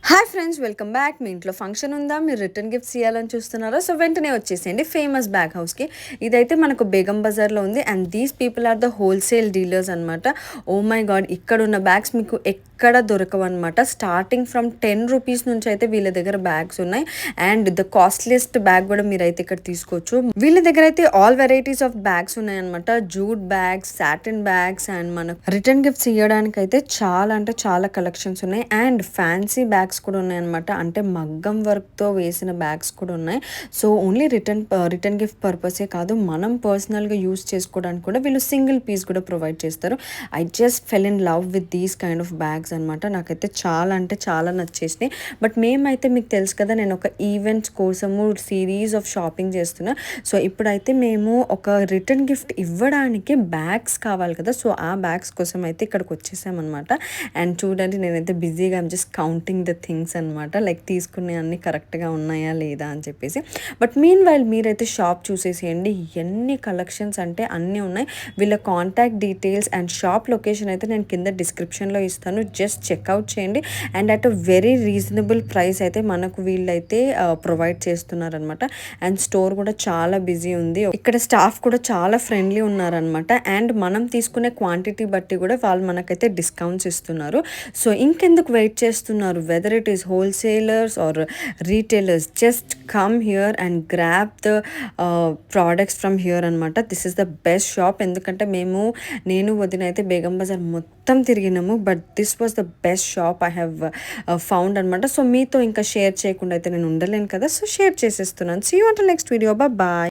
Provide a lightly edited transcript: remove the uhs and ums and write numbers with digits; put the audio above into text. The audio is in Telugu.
Hi friends, welcome back. మీ ఇంట్లో ఫంక్షన్ ఉందా, మీరు రిటర్న్ గిఫ్ట్స్ ఇవ్వాలని చూస్తున్నారా? సో వెంటనే వచ్చేసేయండి ఫేమస్ బ్యాగ్ హౌస్కి. ఇదైతే మనకు బేగం బజార్లో ఉంది and these people are the wholesale dealers అనమాట. ఓ మై గాడ్, ఇక్కడ ఉన్న బ్యాగ్స్ మీకు ఎక్కడ దొరకవు అనమాట. స్టార్టింగ్ ఫ్రమ్ 10 రూపీస్ నుంచి అయితే వీళ్ళ దగ్గర బ్యాగ్స్ ఉన్నాయి అండ్ ద కాస్ట్లీయెస్ట్ బ్యాగ్ కూడా మీరైతే ఇక్కడ తీసుకోవచ్చు. వీళ్ళ దగ్గర అయితే ఆల్ వెరైటీస్ ఆఫ్ బ్యాగ్స్ ఉన్నాయన్నమాట. Jute bags, satin bags and మనకు రిటర్న్ గిఫ్ట్స్ ఇవ్వడానికి అయితే చాలా అంటే చాలా కలెక్షన్స్ ఉన్నాయి అండ్ ఫ్యాన్సీ బ్యాగ్స్ కూడా ఉన్నాయన్నమాట. అంటే మగ్గం వర్క్తో వేసిన బ్యాగ్స్ కూడా ఉన్నాయి. సో ఓన్లీ రిటర్న్ గిఫ్ట్ పర్పసే కాదు, మనం పర్సనల్గా యూస్ చేసుకోవడానికి కూడా వీళ్ళు సింగిల్ పీస్ కూడా ప్రొవైడ్ చేస్తారు. I just fell in love with these kind of bags అనమాట. నాకైతే చాలా అంటే చాలా నచ్చేసినాయి. బట్ మేమైతే మీకు తెలుసు కదా, నేను ఒక ఈవెంట్స్ కోసము సిరీస్ ఆఫ్ షాపింగ్ చేస్తున్నా. సో ఇప్పుడైతే మేము ఒక రిటర్న్ గిఫ్ట్ ఇవ్వడానికి బ్యాగ్స్ కావాలి కదా, సో ఆ బ్యాగ్స్ కోసం అయితే ఇక్కడికి వచ్చేసామన్నమాట. అండ్ చూడండి, నేనైతే బిజీగా I'm just counting the things అనమాట. లైక్ తీసుకునే అన్నీ కరెక్ట్గా ఉన్నాయా లేదా అని చెప్పేసి. బట్ మీన్ వైల్ మీరైతే షాప్ చూసేసేయండి, ఎన్ని కలెక్షన్స్ అంటే అన్నీ ఉన్నాయి. వీళ్ళ contact details and shop location అయితే నేను కింద డిస్క్రిప్షన్లో ఇస్తాను. జస్ట్ చెక్అవుట్ చేయండి and at a very reasonable price అయితే మనకు వీళ్ళైతే ప్రొవైడ్ చేస్తున్నారనమాట. అండ్ స్టోర్ కూడా చాలా బిజీ ఉంది. ఇక్కడ స్టాఫ్ కూడా చాలా ఫ్రెండ్లీ ఉన్నారనమాట. అండ్ మనం తీసుకునే క్వాంటిటీ బట్టి కూడా వాళ్ళు మనకైతే డిస్కౌంట్స్ ఇస్తున్నారు. సో ఇంకెందుకు వెయిట్ చేస్తున్నారు? Weather it is wholesalers or retailers, just come here and grab the products from here అనమాట. This is the best shop. ఎందుకంటే నేను వదిన అయితే బేగం బజార్ మొత్తం తిరిగినాము, but this was the best shop I have found అనమాట. సో మీతో ఇంకా షేర్ చేయకుండా అయితే నేను ఉండలేను కదా, సో షేర్ చేసేస్తున్నాను. See you until next video. Bye.